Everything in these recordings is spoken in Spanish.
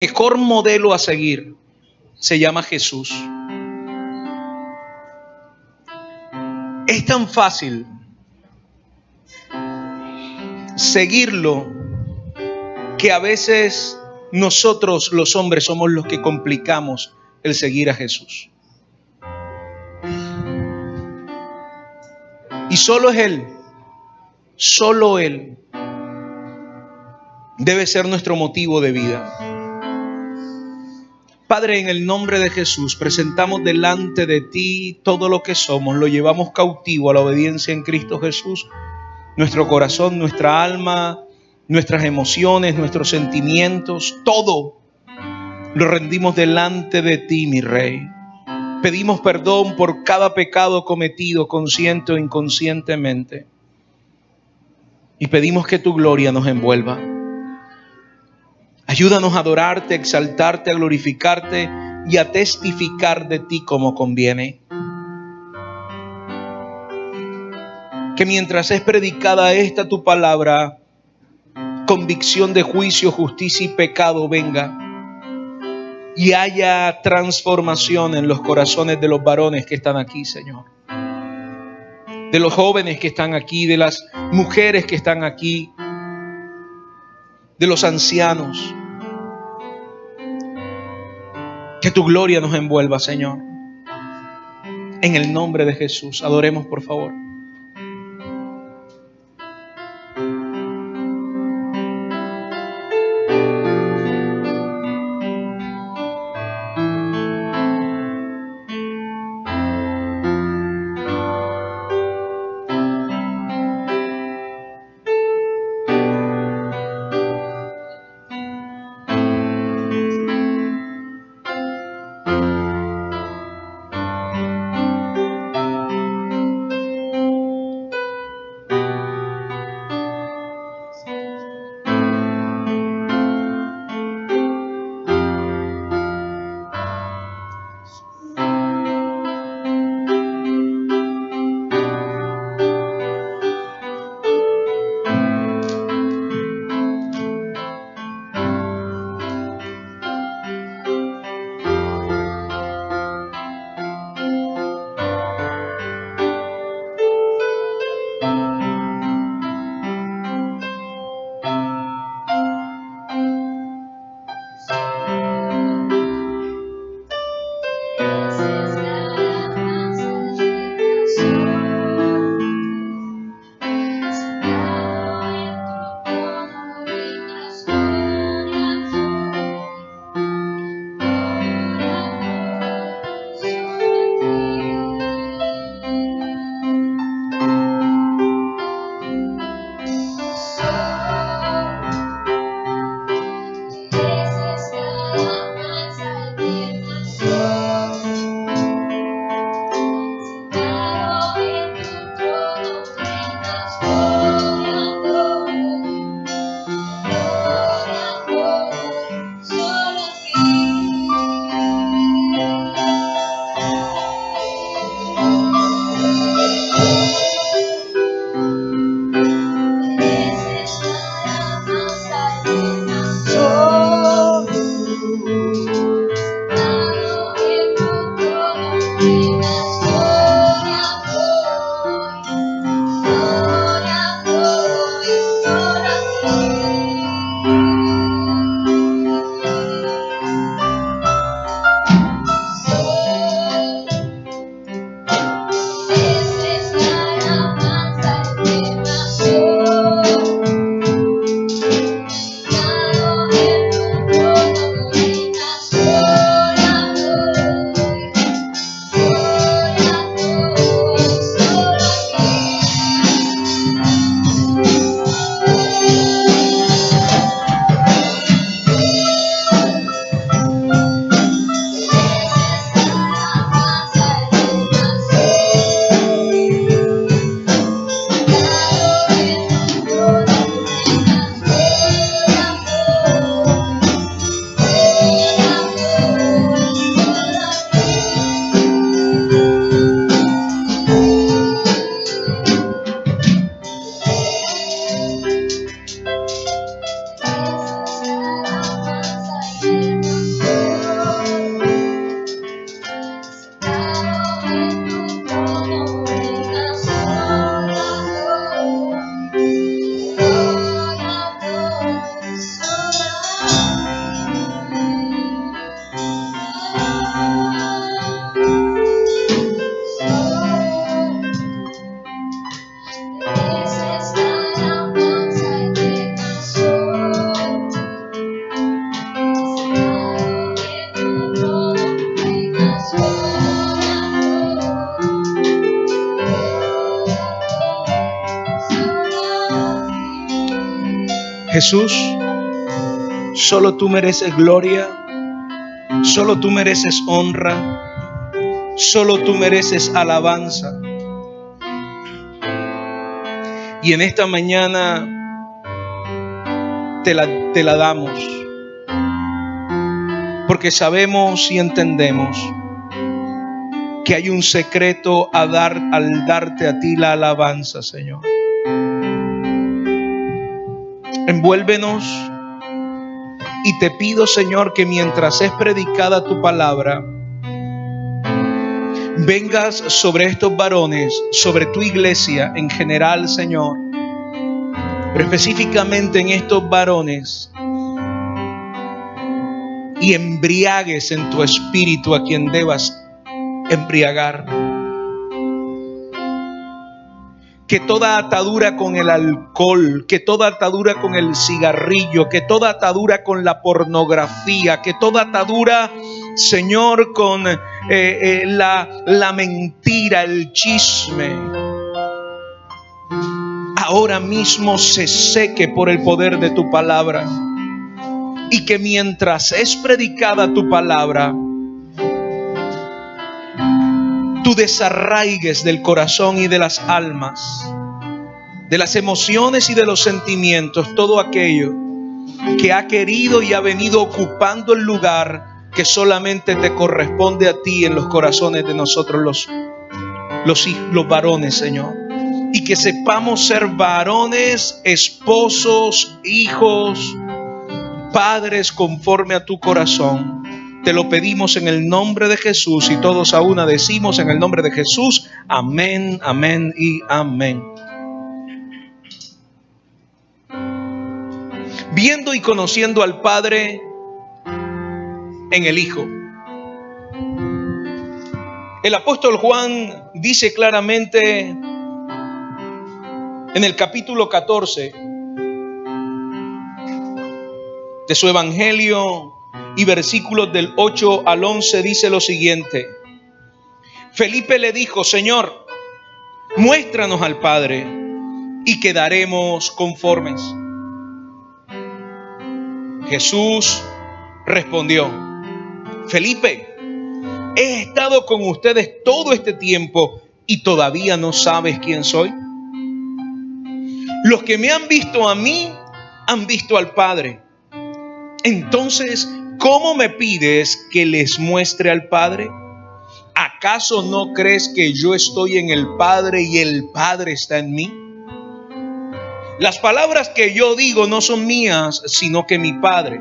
mejor modelo a seguir se llama Jesús. Es tan fácil seguirlo que a veces nosotros los hombres somos los que complicamos el seguir a Jesús. Y solo Él debe ser nuestro motivo de vida. Padre, en el nombre de Jesús, presentamos delante de ti todo lo que somos, lo llevamos cautivo a la obediencia en Cristo Jesús, nuestro corazón, nuestra alma, nuestras emociones, nuestros sentimientos, todo lo rendimos delante de ti, mi Rey. Pedimos perdón por cada pecado cometido, consciente o inconscientemente. Y pedimos que tu gloria nos envuelva. Ayúdanos a adorarte, a exaltarte, a glorificarte y a testificar de ti como conviene. Que mientras es predicada esta tu palabra, convicción de juicio, justicia y pecado venga y haya transformación en los corazones de los varones que están aquí, Señor. De los jóvenes que están aquí, de las mujeres que están aquí, de los ancianos. Que tu gloria nos envuelva, Señor. En el nombre de Jesús, adoremos por favor. Jesús, solo tú mereces gloria, solo tú mereces honra, solo tú mereces alabanza. Y en esta mañana te la damos, porque sabemos y entendemos que hay un secreto al darte a ti la alabanza, Señor. Envuélvenos y te pido, Señor, que mientras es predicada tu palabra, vengas sobre estos varones, sobre tu iglesia en general, Señor, pero específicamente en estos varones, y embriagues en tu espíritu a quien debas embriagar. Que toda atadura con el alcohol, que toda atadura con el cigarrillo, que toda atadura con la pornografía, que toda atadura, Señor, con la mentira, el chisme, ahora mismo se seque por el poder de tu palabra. Y que mientras es predicada tu palabra, tú desarraigues del corazón y de las almas, de las emociones y de los sentimientos, todo aquello que ha querido y ha venido ocupando el lugar que solamente te corresponde a ti en los corazones de nosotros los varones, Señor. Y que sepamos ser varones, esposos, hijos, padres conforme a tu corazón. Te lo pedimos en el nombre de Jesús, y todos a una decimos en el nombre de Jesús: amén, amén y amén. Viendo y conociendo al Padre en el Hijo. El apóstol Juan dice claramente en el capítulo 14 de su evangelio, y versículos del 8 al 11, dice lo siguiente: Felipe le dijo: Señor, muéstranos al Padre y quedaremos conformes. Jesús respondió: Felipe, he estado con ustedes todo este tiempo y todavía no sabes quién soy. Los que me han visto a mí han visto al Padre. Entonces, ¿cómo me pides que les muestre al Padre? ¿Acaso no crees que yo estoy en el Padre y el Padre está en mí? Las palabras que yo digo no son mías, sino que mi Padre,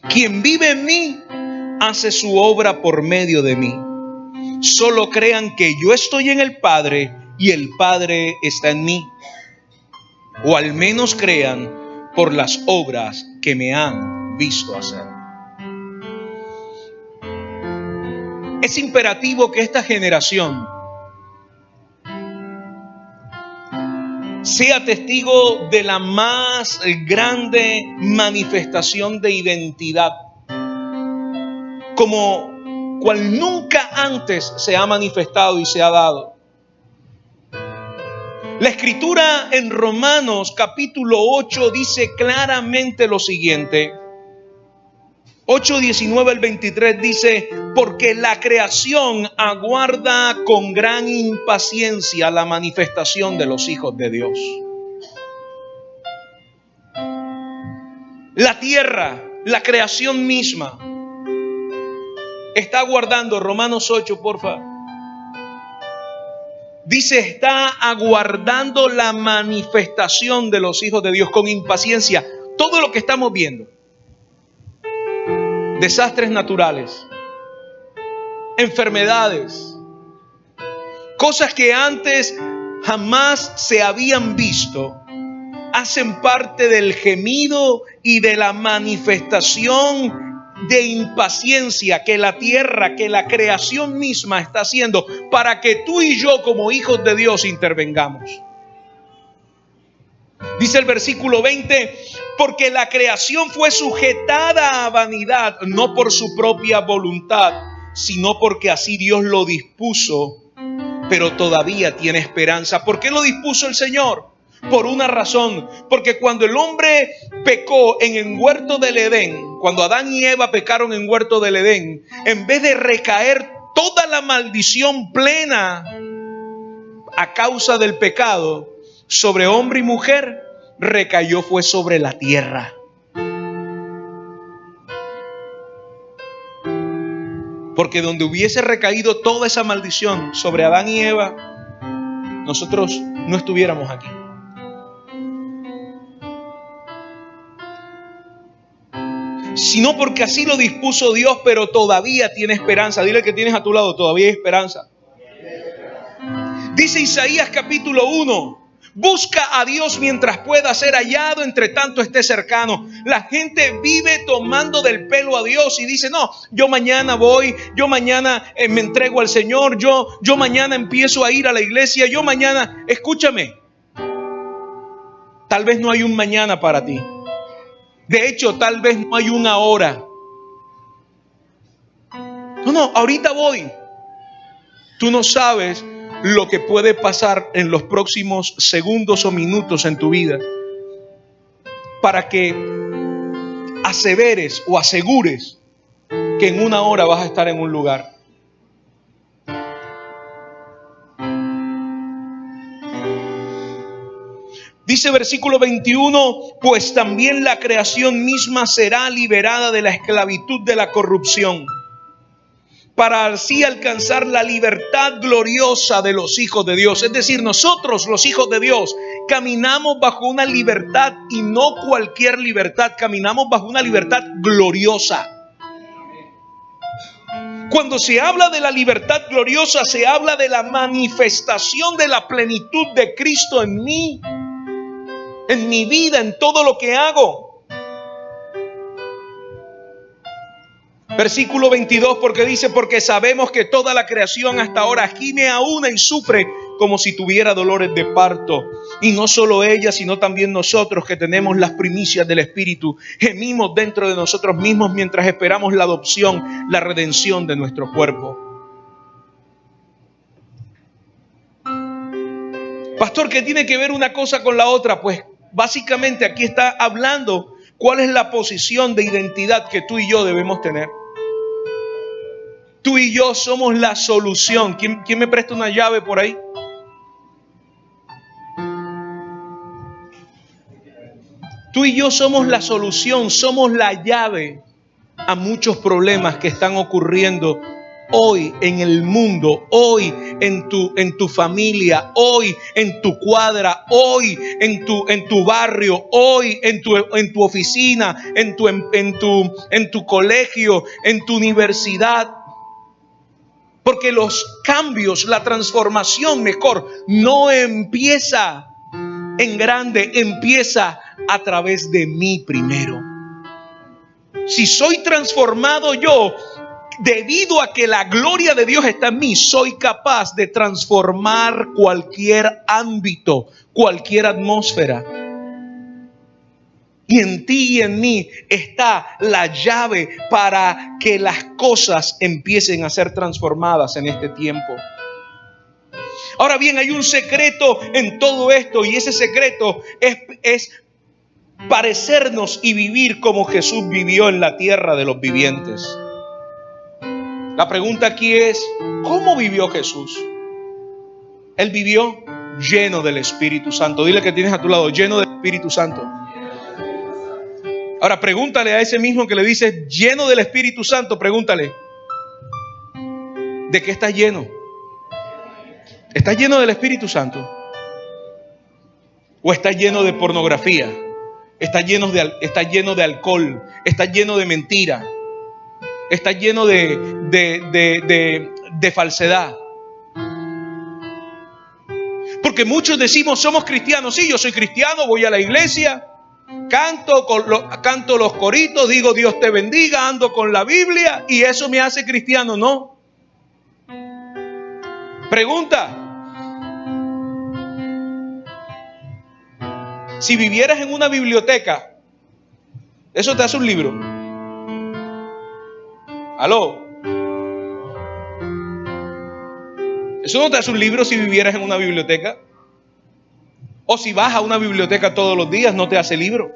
quien vive en mí, hace su obra por medio de mí. Solo crean que yo estoy en el Padre y el Padre está en mí. O al menos crean por las obras que me han visto hacer. Es imperativo que esta generación sea testigo de la más grande manifestación de identidad, como cual nunca antes se ha manifestado y se ha dado. La escritura en Romanos capítulo 8 dice claramente lo siguiente. 8:19 al 23 dice: porque la creación aguarda con gran impaciencia la manifestación de los hijos de Dios. La tierra, la creación misma, está aguardando. Romanos 8, porfa. Dice, está aguardando la manifestación de los hijos de Dios con impaciencia. Todo lo que estamos viendo, desastres naturales, enfermedades, cosas que antes jamás se habían visto, hacen parte del gemido y de la manifestación de impaciencia que la tierra, que la creación misma está haciendo para que tú y yo como hijos de Dios intervengamos. Dice el versículo 20: porque la creación fue sujetada a vanidad, no por su propia voluntad, sino porque así Dios lo dispuso, pero todavía tiene esperanza. ¿Por qué lo dispuso el Señor? Por una razón, porque cuando el hombre pecó en el huerto del Edén, cuando Adán y Eva pecaron en el huerto del Edén, en vez de recaer toda la maldición plena a causa del pecado sobre hombre y mujer, recayó fue sobre la tierra. Porque donde hubiese recaído toda esa maldición sobre Adán y Eva, nosotros no estuviéramos aquí. Sino porque así lo dispuso Dios, pero todavía tiene esperanza. Dile que tienes a tu lado, todavía hay esperanza. Dice Isaías capítulo 1, busca a Dios mientras pueda ser hallado, entre tanto esté cercano. La gente vive tomando del pelo a Dios y dice, no, yo mañana voy, yo mañana me entrego al Señor, yo mañana empiezo a ir a la iglesia, yo mañana, escúchame, tal vez no hay un mañana para ti. De hecho, tal vez no hay una hora. No, ahorita voy. Tú no sabes lo que puede pasar en los próximos segundos o minutos en tu vida para que aseveres o asegures que en una hora vas a estar en un lugar. Dice versículo 21, pues también la creación misma será liberada de la esclavitud de la corrupción, para así alcanzar la libertad gloriosa de los hijos de Dios. Es decir, nosotros los hijos de Dios caminamos bajo una libertad y no cualquier libertad, caminamos bajo una libertad gloriosa. Cuando se habla de la libertad gloriosa, se habla de la manifestación de la plenitud de Cristo en mí, en mi vida, en todo lo que hago. Versículo 22, porque dice, porque sabemos que toda la creación hasta ahora gime a una y sufre como si tuviera dolores de parto. Y no solo ella, sino también nosotros que tenemos las primicias del Espíritu, gemimos dentro de nosotros mismos mientras esperamos la adopción, la redención de nuestro cuerpo. Pastor, ¿qué tiene que ver una cosa con la otra? Pues básicamente aquí está hablando cuál es la posición de identidad que tú y yo debemos tener. Tú y yo somos la solución. ¿Quién me presta una llave por ahí? Tú y yo somos la solución, somos la llave a muchos problemas que están ocurriendo hoy en el mundo, hoy en tu familia, hoy en tu cuadra, hoy en tu barrio, hoy en tu oficina, en tu colegio, en tu universidad. Porque los cambios, la transformación mejor, no empieza en grande, empieza a través de mí primero. Si soy transformado yo, debido a que la gloria de Dios está en mí, soy capaz de transformar cualquier ámbito, cualquier atmósfera. Y en ti y en mí está la llave para que las cosas empiecen a ser transformadas en este tiempo. Ahora bien, hay un secreto en todo esto, y ese secreto es parecernos y vivir como Jesús vivió en la tierra de los vivientes. La pregunta aquí es, ¿cómo vivió Jesús? Él vivió lleno del Espíritu Santo. Dile que tienes a tu lado, lleno del Espíritu Santo. Ahora pregúntale a ese mismo que le dices lleno del Espíritu Santo, pregúntale, ¿de qué estás lleno? ¿Estás lleno del Espíritu Santo? ¿O estás lleno de pornografía? ¿Estás lleno de alcohol? ¿Estás lleno de mentira? ¿Estás lleno de falsedad? Porque muchos decimos, somos cristianos. Sí, yo soy cristiano, voy a la iglesia, canto los coritos, digo Dios te bendiga, ando con la Biblia y eso me hace cristiano. No. Pregunta. Si vivieras en una biblioteca, ¿eso te hace un libro? ¿Aló? ¿Eso no te hace un libro si vivieras en una biblioteca? O si vas a una biblioteca todos los días, no te hace libro.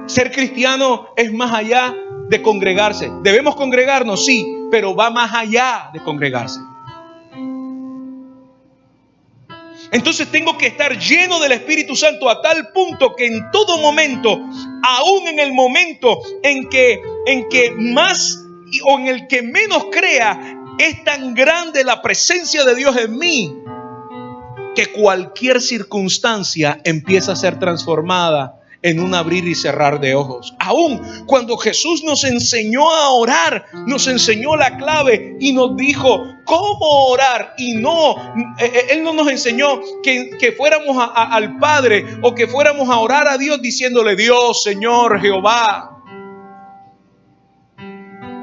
Ser cristiano es más allá de congregarse. Debemos congregarnos, sí, pero va más allá de congregarse. Entonces tengo que estar lleno del Espíritu Santo a tal punto que en todo momento, aún en el momento en que más o en el que menos crea, es tan grande la presencia de Dios en mí que cualquier circunstancia empieza a ser transformada en un abrir y cerrar de ojos. Aún cuando Jesús nos enseñó a orar, nos enseñó la clave y nos dijo cómo orar. Y no, Él no nos enseñó que fuéramos al Padre o que fuéramos a orar a Dios diciéndole: Dios, Señor, Jehová.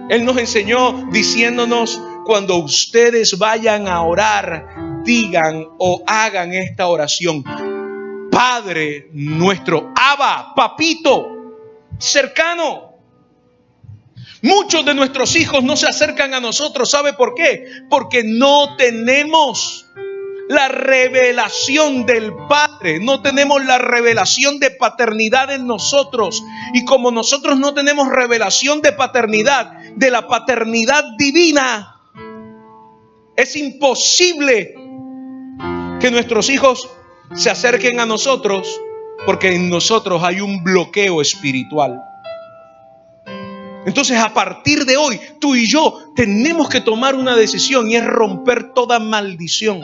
Él nos enseñó diciéndonos: cuando ustedes vayan a orar, digan o hagan esta oración: Padre nuestro, Abba, papito, cercano. Muchos de nuestros hijos no se acercan a nosotros. ¿Sabe por qué? Porque no tenemos la revelación del Padre, no tenemos la revelación de paternidad en nosotros. Y como nosotros no tenemos revelación de paternidad, de la paternidad divina, es imposible que nuestros hijos se acerquen a nosotros, porque en nosotros hay un bloqueo espiritual. Entonces, a partir de hoy, tú y yo tenemos que tomar una decisión, y es romper toda maldición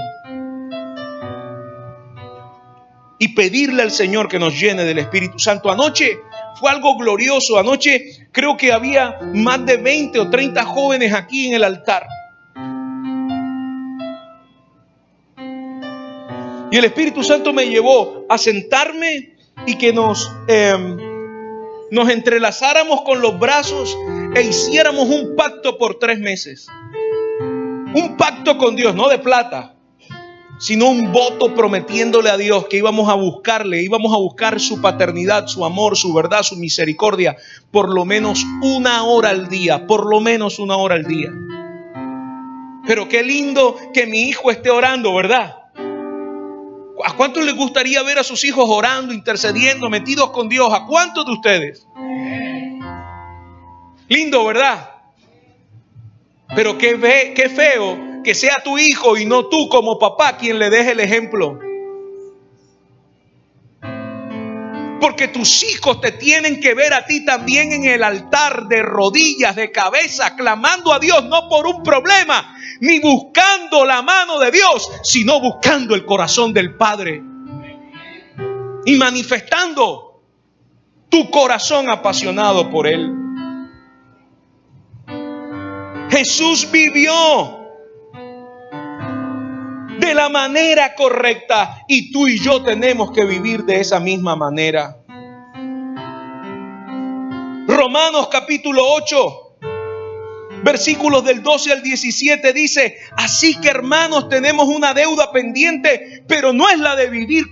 y pedirle al Señor que nos llene del Espíritu Santo. Anoche fue algo glorioso. Anoche creo que había más de 20 o 30 jóvenes aquí en el altar. Y el Espíritu Santo me llevó a sentarme y que nos entrelazáramos con los brazos e hiciéramos un pacto por 3 meses. Un pacto con Dios, no de plata, sino un voto prometiéndole a Dios que íbamos a buscarle, íbamos a buscar su paternidad, su amor, su verdad, su misericordia, por lo menos 1 hora al día, por lo menos 1 hora al día. Pero qué lindo que mi hijo esté orando, ¿verdad? ¿A cuántos les gustaría ver a sus hijos orando, intercediendo, metidos con Dios? ¿A cuántos de ustedes? Lindo, ¿verdad? Pero qué feo que sea tu hijo y no tú como papá quien le deje el ejemplo. Porque tus hijos te tienen que ver a ti también en el altar, de rodillas, de cabeza, clamando a Dios, no por un problema, ni buscando la mano de Dios, sino buscando el corazón del Padre. Y manifestando tu corazón apasionado por Él. Jesús vivió de la manera correcta, y tú y yo tenemos que vivir de esa misma manera. Romanos capítulo 8, versículos del 12 al 17 dice: así que, hermanos, tenemos una deuda pendiente, pero no es la de vivir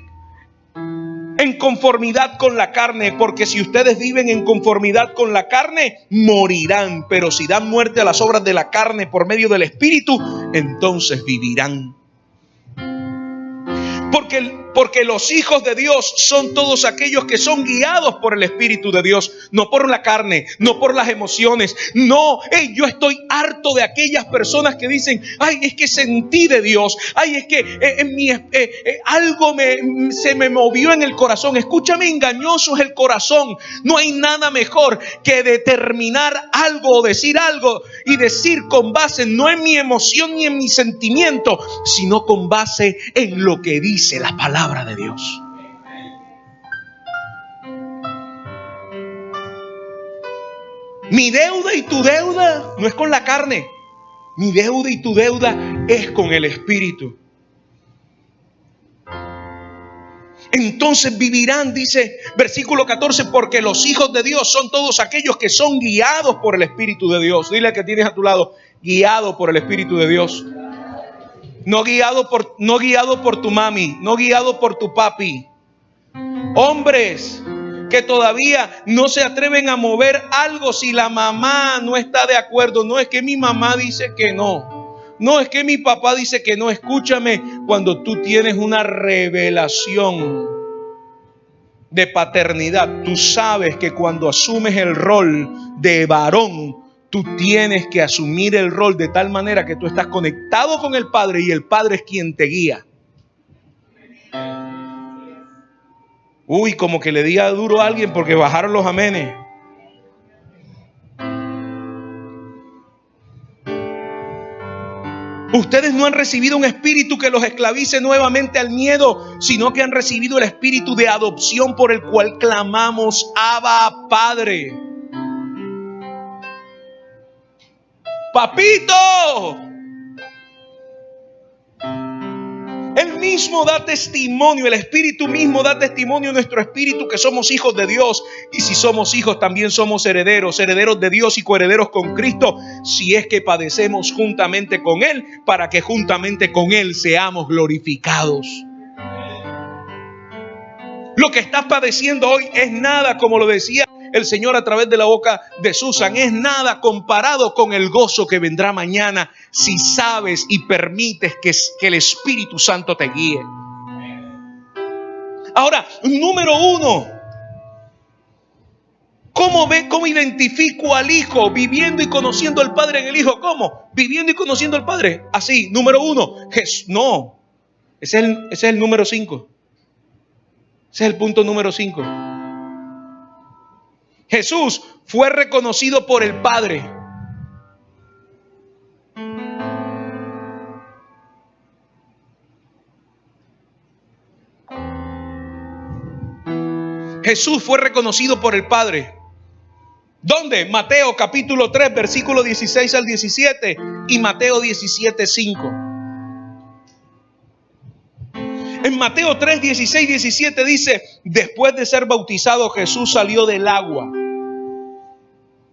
en conformidad con la carne, porque si ustedes viven en conformidad con la carne, morirán. Pero si dan muerte a las obras de la carne por medio del Espíritu, entonces vivirán. Porque los hijos de Dios son todos aquellos que son guiados por el Espíritu de Dios, no por la carne, no por las emociones. No, yo estoy harto de aquellas personas que dicen: ay, es que sentí de Dios, ay, es que algo se me movió en el corazón. Escúchame, engañoso es el corazón. No hay nada mejor que determinar algo o decir algo y decir con base no en mi emoción ni en mi sentimiento, sino con base en lo que dice la palabra de Dios. Mi deuda y tu deuda no es con la carne. Mi deuda y tu deuda es con el Espíritu. Entonces vivirán, dice versículo 14, porque los hijos de Dios son todos aquellos que son guiados por el Espíritu de Dios. Dile al que tienes a tu lado: guiado por el Espíritu de Dios. No guiado por tu mami, no guiado por tu papi. Hombres que todavía no se atreven a mover algo si la mamá no está de acuerdo. No, es que mi mamá dice que no. No, es que mi papá dice que no. Escúchame, cuando tú tienes una revelación de paternidad. Tú sabes que cuando asumes el rol de varón, tú tienes que asumir el rol de tal manera que tú estás conectado con el Padre y el Padre es quien te guía. Uy, como que le diga duro a alguien porque bajaron los amenes. Ustedes no han recibido un espíritu que los esclavice nuevamente al miedo, sino que han recibido el espíritu de adopción por el cual clamamos, Abba, Padre. ¡Papito! Él mismo da testimonio, el Espíritu mismo da testimonio en nuestro espíritu que somos hijos de Dios. Y si somos hijos, también somos herederos, herederos de Dios y coherederos con Cristo, si es que padecemos juntamente con Él, para que juntamente con Él seamos glorificados. Lo que estás padeciendo hoy es nada, como lo decía el Señor a través de la boca de Susan, es nada comparado con el gozo que vendrá mañana si sabes y permites que el Espíritu Santo te guíe. Ahora, número uno, ¿cómo identifico al Hijo? Viviendo y conociendo al Padre en el Hijo. ¿Cómo? Viviendo y conociendo al Padre. Así, número uno, no, ese es el número 5. Ese es el punto número 5. Jesús fue reconocido por el Padre. Jesús fue reconocido por el Padre. ¿Dónde? Mateo capítulo 3, versículo 16 al 17 y Mateo 17, 5. En Mateo 3, 16, 17 dice, después de ser bautizado, Jesús salió del agua.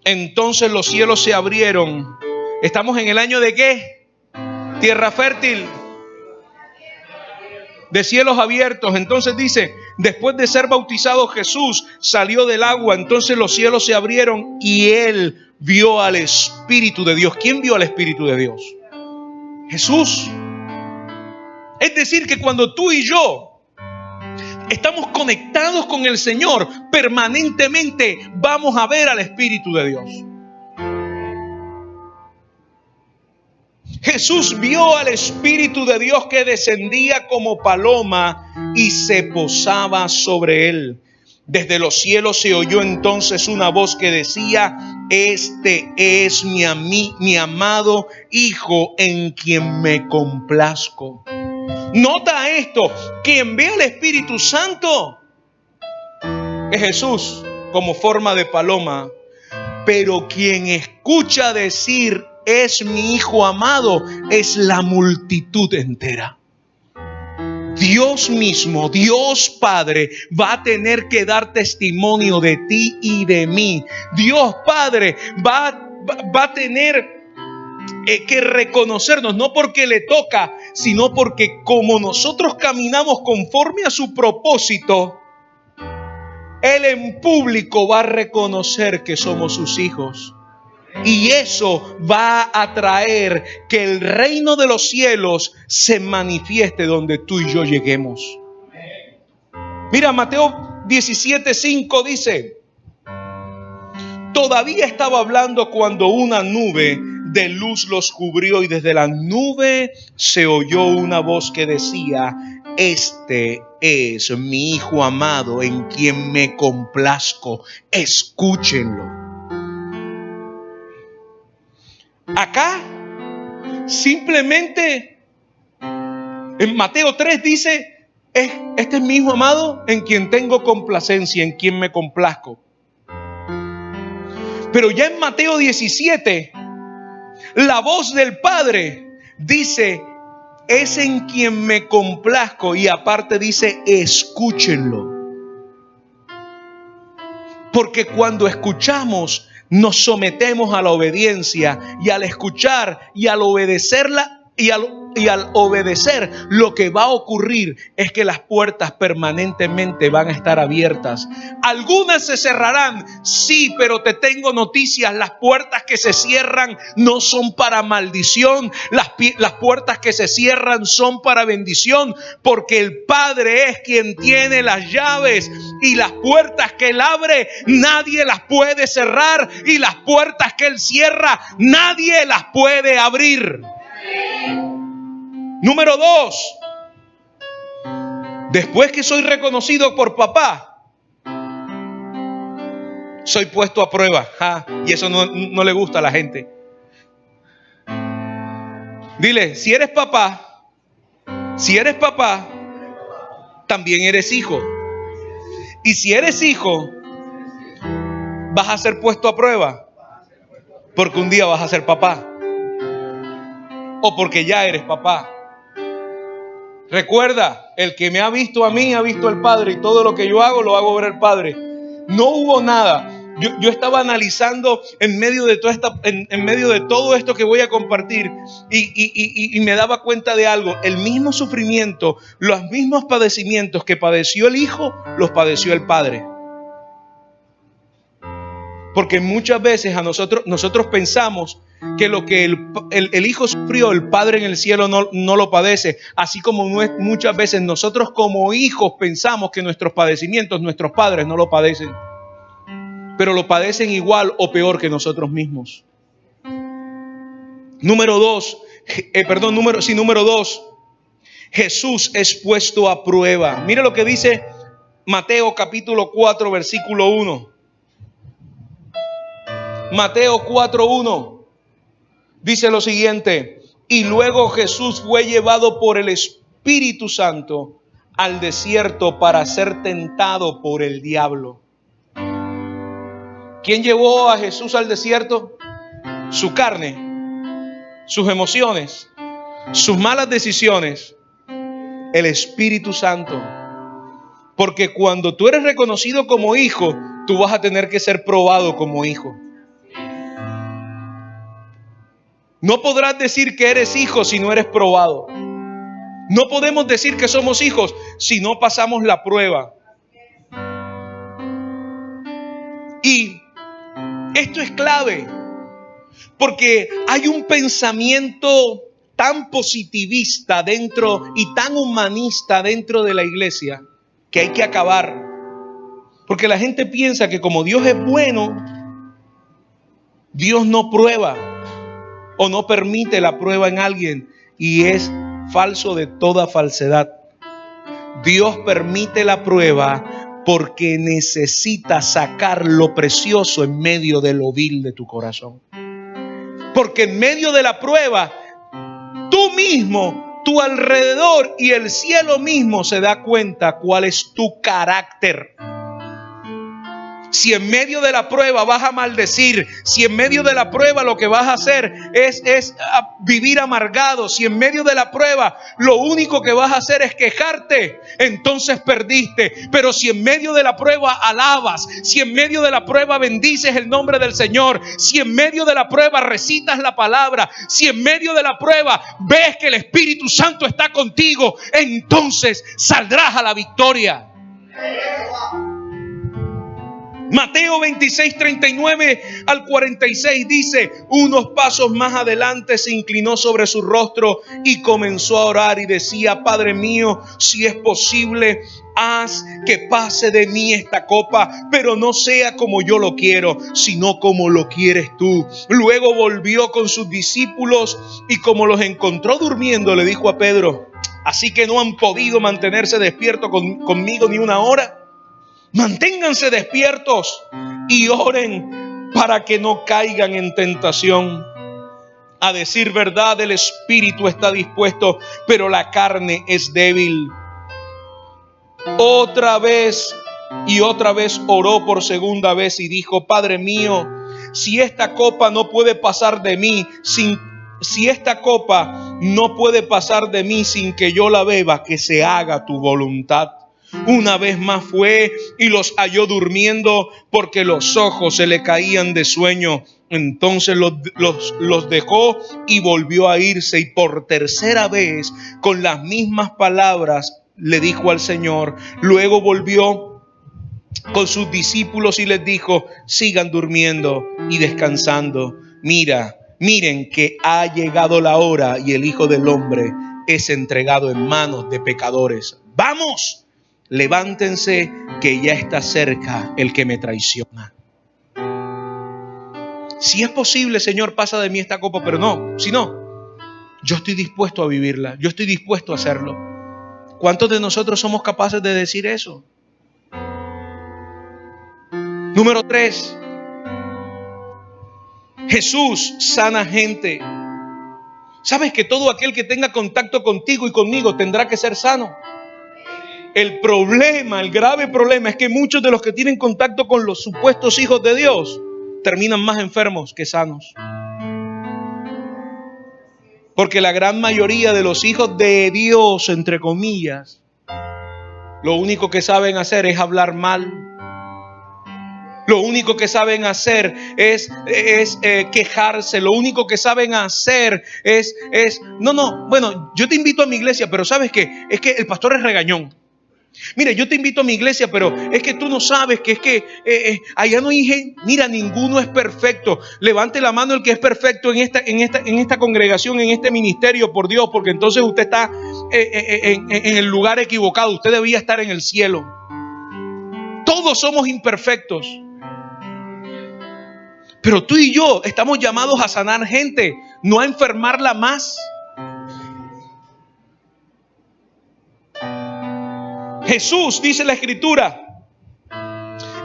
Entonces los cielos se abrieron. ¿Estamos en el año de qué? Tierra fértil. De cielos abiertos. Entonces dice, después de ser bautizado, Jesús salió del agua. Entonces los cielos se abrieron y Él vio al Espíritu de Dios. ¿Quién vio al Espíritu de Dios? Jesús. Es decir, que cuando tú y yo estamos conectados con el Señor, permanentemente vamos a ver al Espíritu de Dios. Jesús vio al Espíritu de Dios que descendía como paloma y se posaba sobre él. Desde los cielos se oyó entonces una voz que decía, este es mi amado Hijo en quien me complazco. Nota esto, quien ve al Espíritu Santo es Jesús como forma de paloma, pero quien escucha decir es mi Hijo amado es la multitud entera. Dios mismo, Dios Padre, va a tener que dar testimonio de ti y de mí. Dios Padre va a tener que reconocernos, no porque le toca, sino porque como nosotros caminamos conforme a su propósito, Él en público va a reconocer que somos sus hijos. Y eso va a traer que el reino de los cielos se manifieste donde tú y yo lleguemos. Mira, Mateo 17:5 dice, todavía estaba hablando cuando una nube de luz los cubrió y desde la nube se oyó una voz que decía, este es mi Hijo amado en quien me complazco, escúchenlo. Acá simplemente en Mateo 3 dice, este es mi Hijo amado en quien tengo complacencia, en quien me complazco. Pero ya en Mateo 17, la voz del Padre dice, es en quien me complazco, y aparte dice, escúchenlo. Porque cuando escuchamos, nos sometemos a la obediencia, y al escuchar y al obedecerla y al obedecer, lo que va a ocurrir es que las puertas permanentemente van a estar abiertas. Algunas se cerrarán, sí, pero te tengo noticias: las puertas que se cierran no son para maldición, las puertas que se cierran son para bendición, porque el Padre es quien tiene las llaves, y las puertas que Él abre nadie las puede cerrar, y las puertas que Él cierra nadie las puede abrir. Número 2, después que soy reconocido por papá, soy puesto a prueba. Y eso no le gusta a la gente. Dile, si eres papá, también eres hijo. Y si eres hijo, vas a ser puesto a prueba, porque un día vas a ser papá, o porque ya eres papá. Recuerda, el que me ha visto a mí ha visto al Padre, y todo lo que yo hago lo hago ver al Padre. No hubo nada. Yo estaba analizando en medio de todo esto que voy a compartir, y me daba cuenta de algo. El mismo sufrimiento, los mismos padecimientos que padeció el Hijo, los padeció el Padre. Porque muchas veces nosotros pensamos que lo que el Hijo sufrió, el Padre en el cielo no lo padece. Así como muchas veces nosotros como hijos pensamos que nuestros padecimientos, nuestros padres no lo padecen, pero lo padecen igual o peor que nosotros mismos. Número 2, Jesús es puesto a prueba. Mira lo que dice Mateo capítulo 4, versículo 1. Mateo 4:1 dice lo siguiente: y luego Jesús fue llevado por el Espíritu Santo al desierto para ser tentado por el diablo. ¿Quién llevó a Jesús al desierto? Su carne, sus emociones, sus malas decisiones. El Espíritu Santo. Porque cuando tú eres reconocido como hijo, tú vas a tener que ser probado como hijo. No podrás decir que eres hijo si no eres probado. No podemos decir que somos hijos si no pasamos la prueba. Y esto es clave, porque hay un pensamiento tan positivista dentro y tan humanista dentro de la iglesia que hay que acabar. Porque la gente piensa que como Dios es bueno, Dios no prueba o no permite la prueba en alguien, y es falso de toda falsedad. Dios permite la prueba porque necesita sacar lo precioso en medio de lo vil de tu corazón. Porque en medio de la prueba, tú mismo, tu alrededor y el cielo mismo se da cuenta cuál es tu carácter. Si en medio de la prueba vas a maldecir, si en medio de la prueba lo que vas a hacer es vivir amargado, si en medio de la prueba lo único que vas a hacer es quejarte, entonces perdiste. Pero si en medio de la prueba alabas, si en medio de la prueba bendices el nombre del Señor, si en medio de la prueba recitas la palabra, si en medio de la prueba ves que el Espíritu Santo está contigo, entonces saldrás a la victoria. Mateo 26, 39 al 46 dice: unos pasos más adelante se inclinó sobre su rostro y comenzó a orar y decía: Padre mío, si es posible, haz que pase de mí esta copa, pero no sea como yo lo quiero, sino como lo quieres tú. Luego volvió con sus discípulos y como los encontró durmiendo, le dijo a Pedro: ¿así que no han podido mantenerse despiertos conmigo ni una hora? Manténganse despiertos y oren para que no caigan en tentación. A decir verdad, el espíritu está dispuesto, pero la carne es débil. Otra vez oró por segunda vez y dijo: Padre mío, si esta copa no puede pasar de mí sin que yo la beba, que se haga tu voluntad. Una vez más fue y los halló durmiendo, porque los ojos se le caían de sueño. Entonces los dejó y volvió a irse, y por tercera vez con las mismas palabras le dijo al Señor. Luego volvió con sus discípulos y les dijo: sigan durmiendo y descansando. Miren que ha llegado la hora y el Hijo del Hombre es entregado en manos de pecadores. Vamos, levántense, que ya está cerca el que me traiciona. Si es posible, Señor, pasa de mí esta copa, pero no, si no, yo estoy dispuesto a vivirla, yo estoy dispuesto a hacerlo. ¿Cuántos de nosotros somos capaces de decir eso? Número 3. Jesús sana gente. ¿Sabes que todo aquel que tenga contacto contigo y conmigo tendrá que ser sano? El problema, el grave problema es que muchos de los que tienen contacto con los supuestos hijos de Dios terminan más enfermos que sanos. Porque la gran mayoría de los hijos de Dios, entre comillas, lo único que saben hacer es hablar mal. Lo único que saben hacer es quejarse. Lo único que saben hacer es bueno, yo te invito a mi iglesia, pero ¿sabes qué? Es que el pastor es regañón. Mira, yo te invito a mi iglesia, pero es que tú no sabes que es que allá no hay gente. Mira, ninguno es perfecto. Levante la mano el que es perfecto en esta congregación, en este ministerio, por Dios, porque entonces usted está en el lugar equivocado. Usted debía estar en el cielo. Todos somos imperfectos. Pero tú y yo estamos llamados a sanar gente, no a enfermarla más. Jesús, dice la Escritura,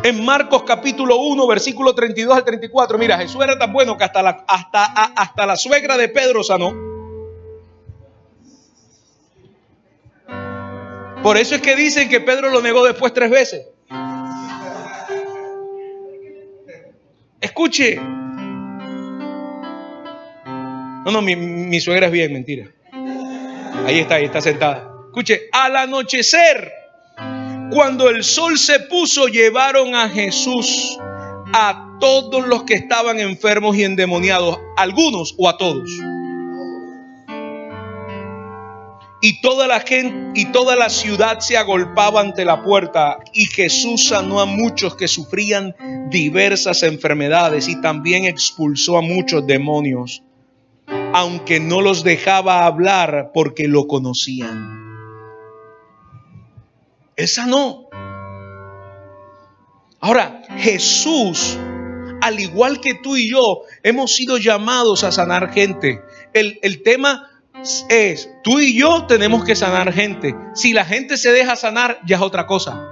en Marcos capítulo 1, versículo 32 al 34. Mira, Jesús era tan bueno que hasta la suegra de Pedro sanó. Por eso es que dicen que Pedro lo negó después 3 veces. Escuche. No, mi suegra es bien, mentira. Ahí está sentada. Escuche, al anochecer, cuando el sol se puso, llevaron a Jesús a todos los que estaban enfermos y endemoniados, algunos o a todos. Y toda la gente y toda la ciudad se agolpaba ante la puerta, y Jesús sanó a muchos que sufrían diversas enfermedades y también expulsó a muchos demonios, aunque no los dejaba hablar porque lo conocían. Él sanó. Ahora, Jesús, al igual que tú y yo, hemos sido llamados a sanar gente. El tema es, tú y yo tenemos que sanar gente. Si la gente se deja sanar, ya es otra cosa.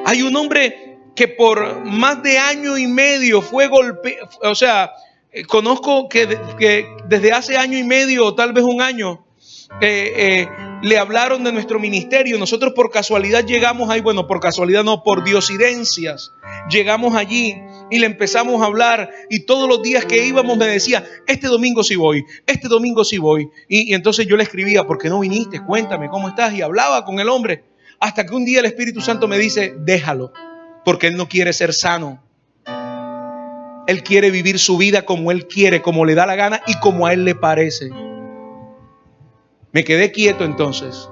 Hay un hombre que por más de 1 año y medio fue golpeado. O sea, conozco que desde hace 1 año y medio o tal vez 1 año le hablaron de nuestro ministerio. Nosotros por casualidad llegamos ahí. Bueno, por casualidad no, por diosidencias. Llegamos allí y le empezamos a hablar, y todos los días que íbamos me decía: este domingo sí voy, este domingo sí voy. Y entonces yo le escribía: ¿por qué no viniste? Cuéntame cómo estás. Y hablaba con el hombre, hasta que un día el Espíritu Santo me dice: déjalo, porque él no quiere ser sano. Él quiere vivir su vida como él quiere, como le da la gana y como a él le parece. Me quedé quieto entonces,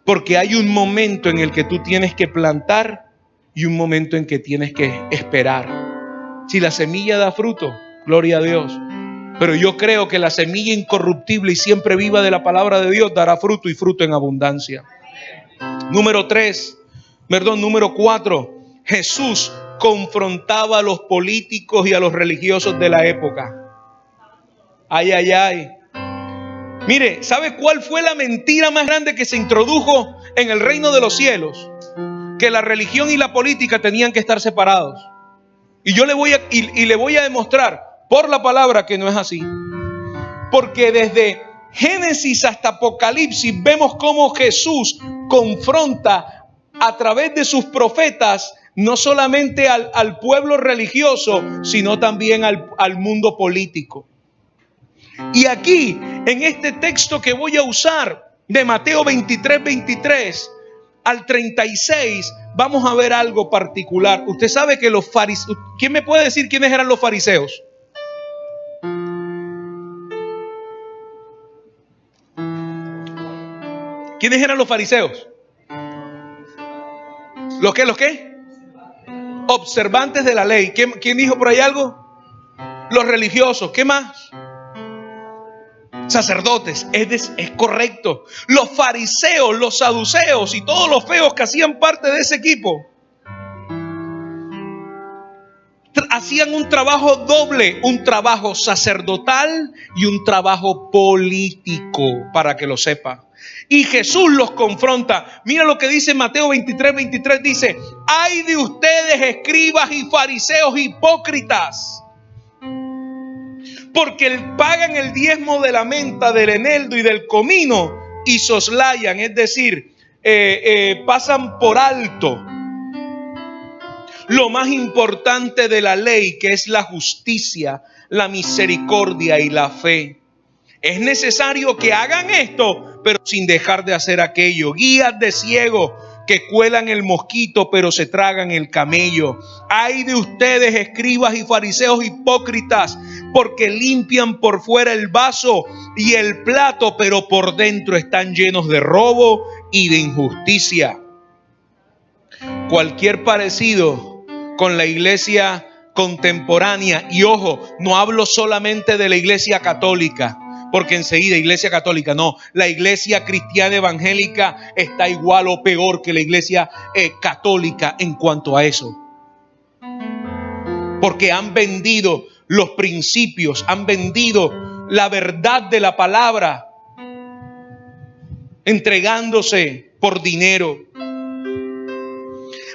porque hay un momento en el que tú tienes que plantar y un momento en que tienes que esperar. Si la semilla da fruto, gloria a Dios. Pero yo creo que la semilla incorruptible y siempre viva de la palabra de Dios dará fruto, y fruto en abundancia. Número 4. Jesús confrontaba a los políticos y a los religiosos de la época. Ay, ay, ay. Mire, ¿sabe cuál fue la mentira más grande que se introdujo en el reino de los cielos? Que la religión y la política tenían que estar separados. Y yo le voy a demostrar por la palabra que no es así. Porque desde Génesis hasta Apocalipsis vemos cómo Jesús confronta a través de sus profetas no solamente al pueblo religioso, sino también al mundo político. Y aquí, en este texto que voy a usar, de Mateo 23, 23 al 36, vamos a ver algo particular. Usted sabe que los fariseos, ¿quién me puede decir quiénes eran los fariseos? ¿Quiénes eran los fariseos? ¿Los qué? ¿Los qué? Observantes de la ley. ¿Quién dijo por ahí algo? Los religiosos. ¿Qué más? Sacerdotes. Es correcto. Los fariseos, los saduceos y todos los feos que hacían parte de ese equipo hacían un trabajo doble, un trabajo sacerdotal y un trabajo político, para que lo sepa. Y Jesús los confronta. Mira lo que dice Mateo 23, 23. Dice: ay de ustedes, escribas y fariseos hipócritas, porque pagan el diezmo de la menta, del eneldo y del comino, y soslayan, es decir, pasan por alto lo más importante de la ley, que es la justicia, la misericordia y la fe. Es necesario que hagan esto, pero sin dejar de hacer aquello. Guías de ciego que cuelan el mosquito, pero se tragan el camello. Ay de ustedes, escribas y fariseos hipócritas, porque limpian por fuera el vaso y el plato, pero por dentro están llenos de robo y de injusticia. Cualquier parecido con la iglesia contemporánea, y ojo, no hablo solamente de la iglesia católica, porque enseguida iglesia católica, no, la iglesia cristiana evangélica está igual o peor que la iglesia católica en cuanto a eso, porque han vendido los principios, han vendido la verdad de la palabra, entregándose por dinero.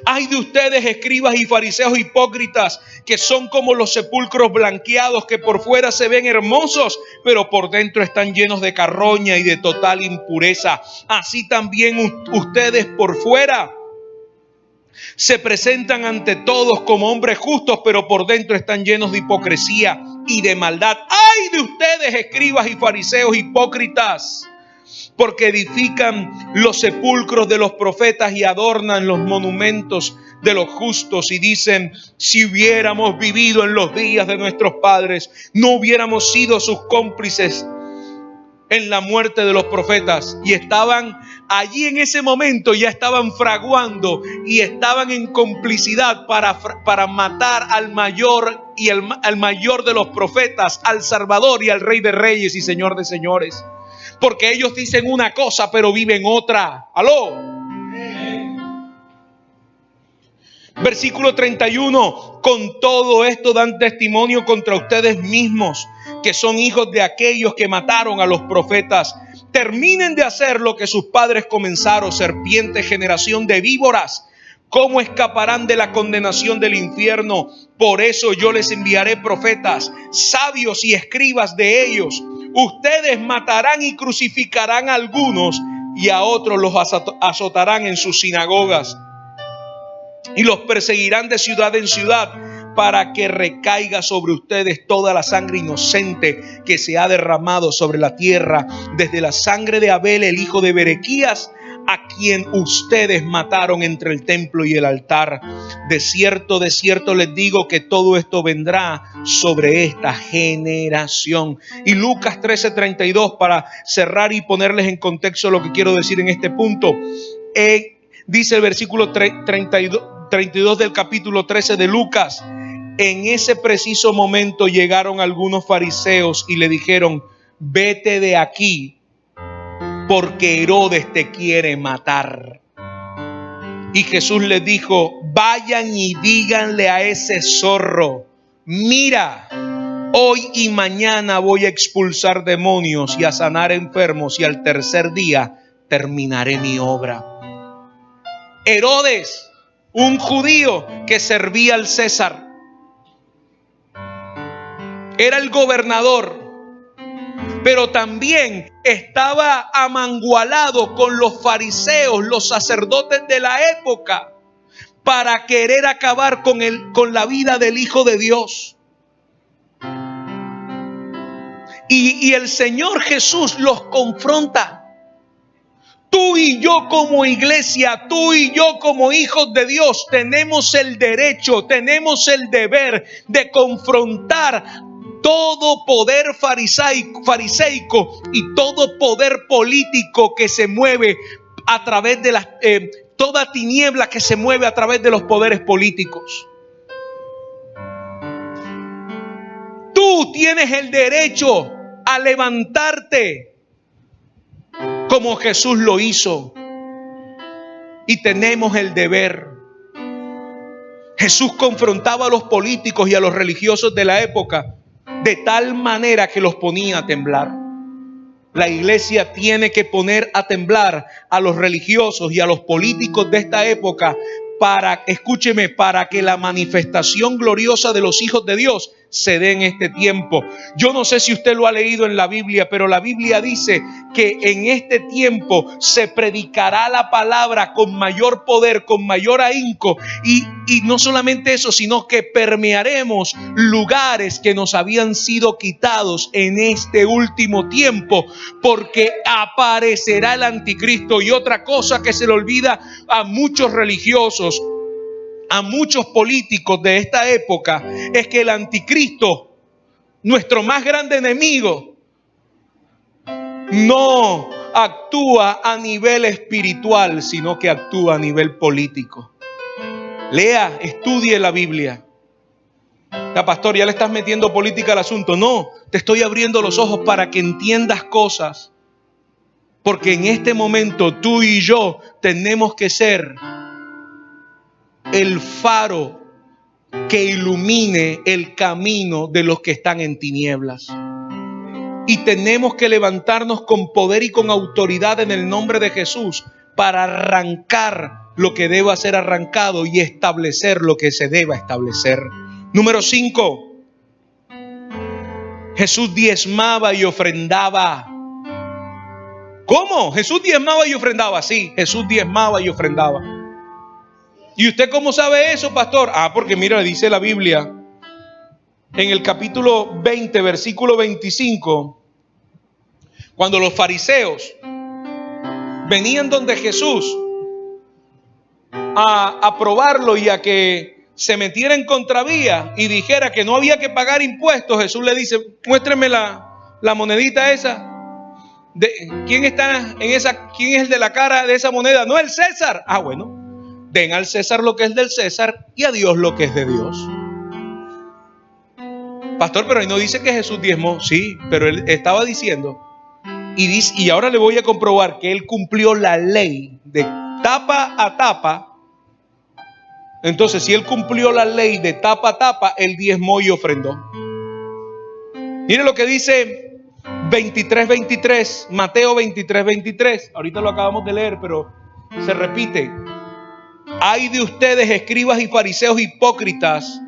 Ay de ustedes, escribas y fariseos hipócritas, que son como los sepulcros blanqueados, que por fuera se ven hermosos, pero por dentro están llenos de carroña y de total impureza. Así también ustedes por fuera se presentan ante todos como hombres justos, pero por dentro están llenos de hipocresía y de maldad. ¡Ay de ustedes, escribas y fariseos hipócritas! Porque edifican los sepulcros de los profetas y adornan los monumentos de los justos, y dicen: si hubiéramos vivido en los días de nuestros padres, no hubiéramos sido sus cómplices en la muerte de los profetas. Y estaban allí en ese momento, ya estaban fraguando y estaban en complicidad para matar al mayor y al mayor de los profetas, al Salvador y al Rey de Reyes y Señor de Señores. Porque ellos dicen una cosa pero viven otra. ¡Aló! Versículo 31. Con todo esto dan testimonio contra ustedes mismos, que son hijos de aquellos que mataron a los profetas. Terminen de hacer lo que sus padres comenzaron, serpiente, generación de víboras. ¿Cómo escaparán de la condenación del infierno? Por eso yo les enviaré profetas, sabios y escribas de ellos. Ustedes matarán y crucificarán a algunos, y a otros los azotarán en sus sinagogas, y los perseguirán de ciudad en ciudad, para que recaiga sobre ustedes toda la sangre inocente que se ha derramado sobre la tierra, desde la sangre de Abel, el hijo de Berequías, a quien ustedes mataron entre el templo y el altar. De cierto les digo que todo esto vendrá sobre esta generación. Y Lucas 13:32, para cerrar y ponerles en contexto lo que quiero decir en este punto. Dice el versículo 32 del capítulo 13 de Lucas: en ese preciso momento llegaron algunos fariseos y le dijeron: vete de aquí, porque Herodes te quiere matar. Y Jesús les dijo: vayan y díganle a ese zorro: mira, hoy y mañana voy a expulsar demonios y a sanar enfermos, y al tercer día terminaré mi obra. Herodes, un judío que servía al César, era el gobernador, pero también estaba amangualado con los fariseos, los sacerdotes de la época, para querer acabar con la vida del Hijo de Dios. Y el Señor Jesús los confronta. Tú y yo como iglesia, tú y yo como hijos de Dios, tenemos el derecho, tenemos el deber de confrontar todo poder fariseico y todo poder político que se mueve a través de toda tiniebla que se mueve a través de los poderes políticos. Tú tienes el derecho a levantarte como Jesús lo hizo. Y tenemos el deber. Jesús confrontaba a los políticos y a los religiosos de la época de tal manera que los ponía a temblar. La iglesia tiene que poner a temblar a los religiosos y a los políticos de esta época para que la manifestación gloriosa de los hijos de Dios se dé en este tiempo. Yo no sé si usted lo ha leído en la Biblia, pero la Biblia dice que en este tiempo se predicará la palabra con mayor poder, con mayor ahínco, y no solamente eso, sino que permearemos lugares que nos habían sido quitados en este último tiempo, porque aparecerá el anticristo. Y otra cosa que se le olvida a muchos religiosos, a muchos políticos de esta época, es que el anticristo, nuestro más grande enemigo, no actúa a nivel espiritual, sino que actúa a nivel político. Lea, estudie la Biblia. Pastor, ya le estás metiendo política al asunto. No, te estoy abriendo los ojos para que entiendas cosas, porque en este momento tú y yo tenemos que ser el faro que ilumine el camino de los que están en tinieblas. Y tenemos que levantarnos con poder y con autoridad en el nombre de Jesús para arrancar lo que deba ser arrancado y establecer lo que se deba establecer. Número 5. Jesús diezmaba y ofrendaba. ¿Cómo? Jesús diezmaba y ofrendaba. Sí, Jesús diezmaba y ofrendaba. ¿Y usted cómo sabe eso, pastor? Porque mira, dice la Biblia en el capítulo 20, versículo 25, cuando los fariseos venían donde Jesús a probarlo y a que se metiera en contravía y dijera que no había que pagar impuestos, Jesús le dice: muéstreme la monedita esa. ¿Quién está en esa? ¿Quién es el de la cara de esa moneda? No, el César. Bueno. Den al César lo que es del César y a Dios lo que es de Dios. Pastor, pero ahí no dice que Jesús diezmó. Sí, pero él estaba diciendo, y ahora le voy a comprobar que él cumplió la ley de tapa a tapa. Entonces, si él cumplió la ley de tapa a tapa, él diezmó y ofrendó. Mire lo que dice 23:23, Mateo 23:23. Ahorita lo acabamos de leer, pero se repite. Ay de ustedes, escribas y fariseos hipócritas,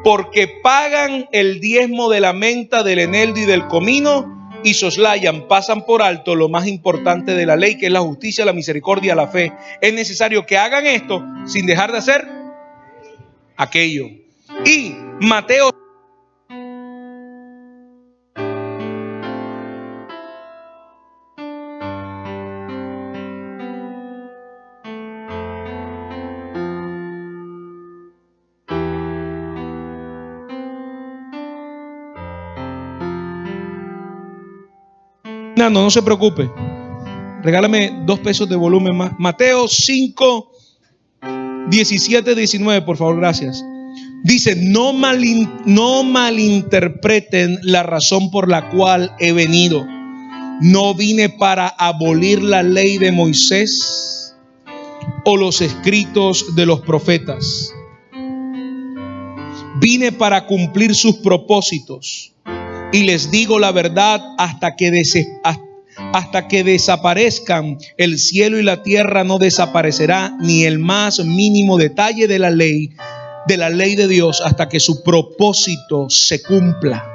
porque pagan el diezmo de la menta, del eneldo y del comino, y soslayan, pasan por alto lo más importante de la ley, que es la justicia, la misericordia, la fe. Es necesario que hagan esto sin dejar de hacer aquello. Y Mateo no se preocupe. Regálame 2 pesos de volumen más. Mateo 5, 17, 19, por favor, gracias. Dice: no malinterpreten la razón por la cual he venido. No vine para abolir la ley de Moisés o los escritos de los profetas. Vine para cumplir sus propósitos. Y les digo la verdad, hasta que desaparezcan el cielo y la tierra, no desaparecerá ni el más mínimo detalle de la ley de Dios, hasta que su propósito se cumpla.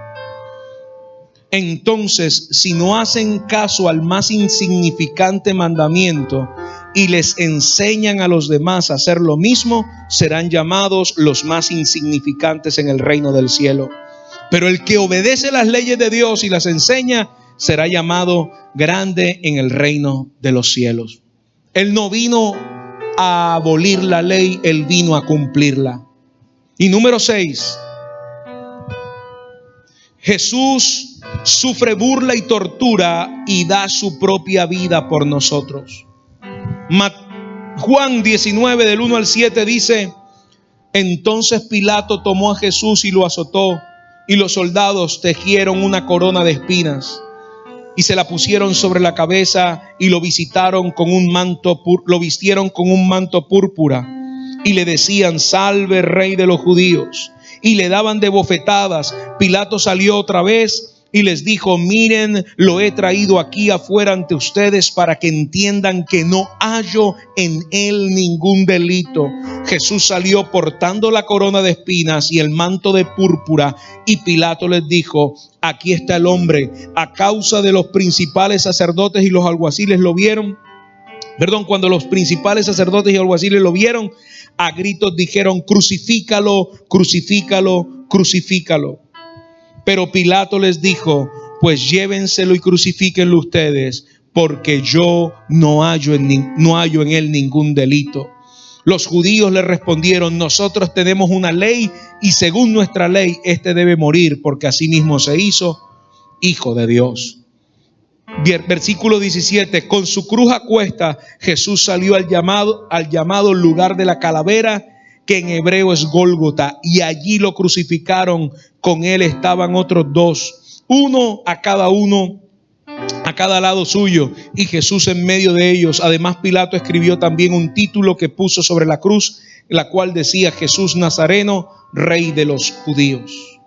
Entonces, si no hacen caso al más insignificante mandamiento y les enseñan a los demás a hacer lo mismo, serán llamados los más insignificantes en el reino del cielo. Pero el que obedece las leyes de Dios y las enseña será llamado grande en el reino de los cielos. Él no vino a abolir la ley, Él vino a cumplirla. Y número 6, Jesús sufre burla y tortura y da su propia vida por nosotros. Juan 19 del 1 al 7 dice: entonces Pilato tomó a Jesús y lo azotó, y los soldados tejieron una corona de espinas y se la pusieron sobre la cabeza y lo vistieron con un manto púrpura y le decían: salve, rey de los judíos, y le daban de bofetadas. Pilato salió otra vez y les dijo: miren, lo he traído aquí afuera ante ustedes para que entiendan que no hallo en él ningún delito. Jesús salió portando la corona de espinas y el manto de púrpura, y Pilato les dijo: aquí está el hombre. A causa de los principales sacerdotes y los alguaciles lo vieron, cuando los principales sacerdotes y alguaciles lo vieron, a gritos dijeron: crucifícalo, crucifícalo, crucifícalo. Pero Pilato les dijo: pues llévenselo y crucifíquenlo ustedes, porque yo no hallo en él ningún delito. Los judíos le respondieron: nosotros tenemos una ley, y según nuestra ley este debe morir, porque así mismo se hizo hijo de Dios. Versículo 17: con su cruz a cuesta, Jesús salió al llamado lugar de la calavera, que en hebreo es Gólgota, y allí lo crucificaron. Con él estaban otros dos, uno a cada lado suyo, y Jesús en medio de ellos. Además, Pilato escribió también un título que puso sobre la cruz, la cual decía: Jesús Nazareno, Rey de los judíos.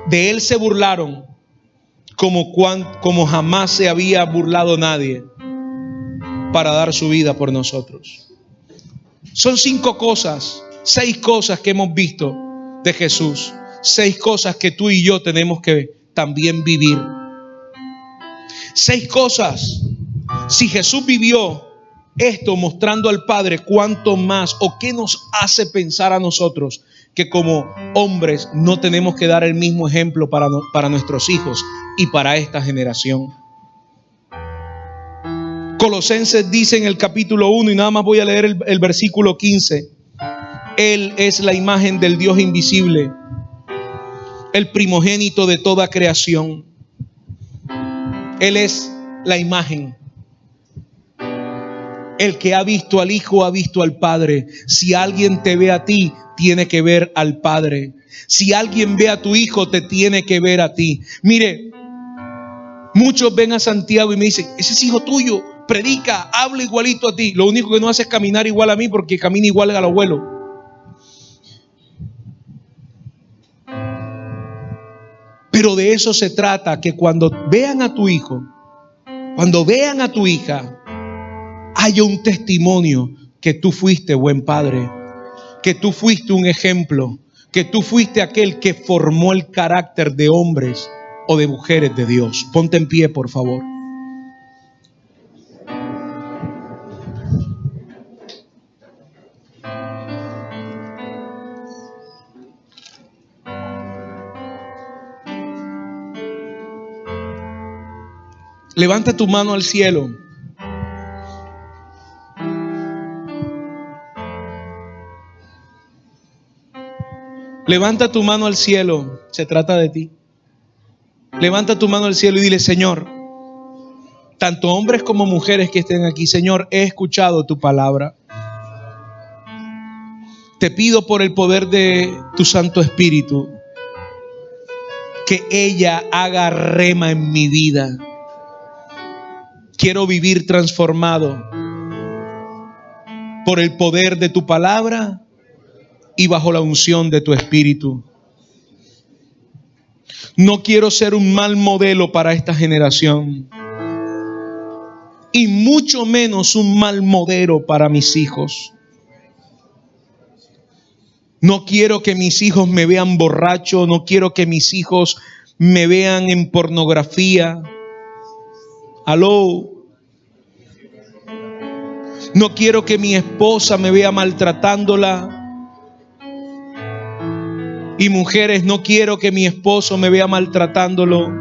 De él se burlaron como jamás se había burlado nadie, para dar su vida por nosotros. Son 6 cosas que hemos visto de Jesús. 6 cosas que tú y yo tenemos que también vivir. 6 cosas. Si Jesús vivió esto mostrando al Padre, ¿cuánto más o qué nos hace pensar a nosotros que como hombres no tenemos que dar el mismo ejemplo para nuestros hijos y para esta generación? Colosenses dice en el capítulo 1, y nada más voy a leer el versículo 15: Él es la imagen del Dios invisible, el primogénito de toda creación. Él es la imagen. El que ha visto al Hijo ha visto al Padre. Si alguien te ve a ti, tiene que ver al Padre. Si alguien ve a tu hijo, te tiene que ver a ti. Mire, muchos ven a Santiago y me dicen: ese es hijo tuyo, predica, habla igualito a ti. Lo único que no hace es caminar igual a mí, porque camina igual al abuelo. Pero de eso se trata, que cuando vean a tu hijo, cuando vean a tu hija, haya un testimonio que tú fuiste buen padre, que tú fuiste un ejemplo, que tú fuiste aquel que formó el carácter de hombres o de mujeres de Dios. Ponte en pie, por favor. Levanta tu mano al cielo. Levanta tu mano al cielo. Se trata de ti. Levanta tu mano al cielo y dile: Señor, tanto hombres como mujeres que estén aquí, Señor, he escuchado tu palabra. Te pido por el poder de tu Santo Espíritu que ella haga rema en mi vida. Quiero vivir transformado por el poder de tu palabra y bajo la unción de tu Espíritu. No quiero ser un mal modelo para esta generación, y mucho menos un mal modelo para mis hijos. No quiero que mis hijos me vean borracho, no quiero que mis hijos me vean en pornografía. Aló. No quiero que mi esposa me vea maltratándola. Y mujeres, no quiero que mi esposo me vea maltratándolo.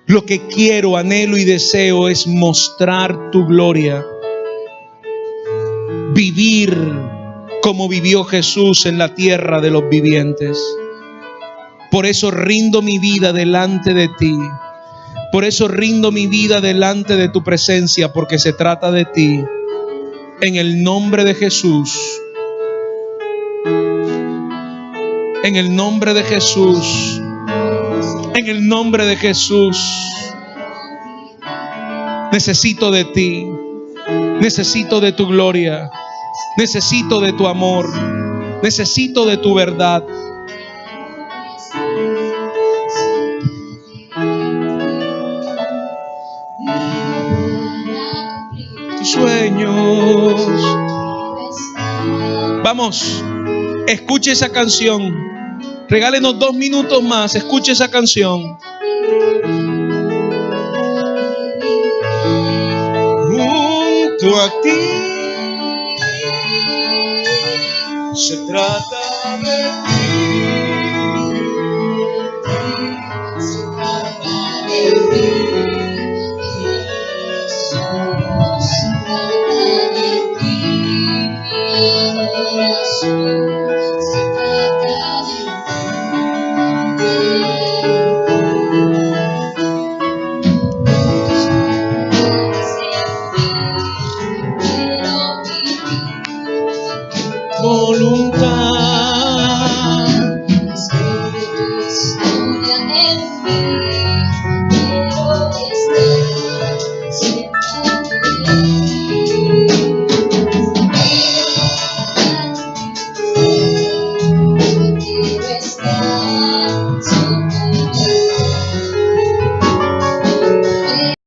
Lo que quiero, anhelo y deseo es mostrar tu gloria. Vivir como vivió Jesús en la tierra de los vivientes. Por eso rindo mi vida delante de ti. Por eso rindo mi vida delante de tu presencia, porque se trata de ti. En el nombre de Jesús. En el nombre de Jesús. En el nombre de Jesús. Necesito de ti. Necesito de tu gloria. Necesito de tu amor. Necesito de tu verdad. Tus sueños. Vamos, escuche esa canción. Regálenos 2 minutos más. Escuche esa canción. Junto a ti se trata de ti. Se trata de ti. Se trata de ti. Mi adoración. Se trata de voluntad.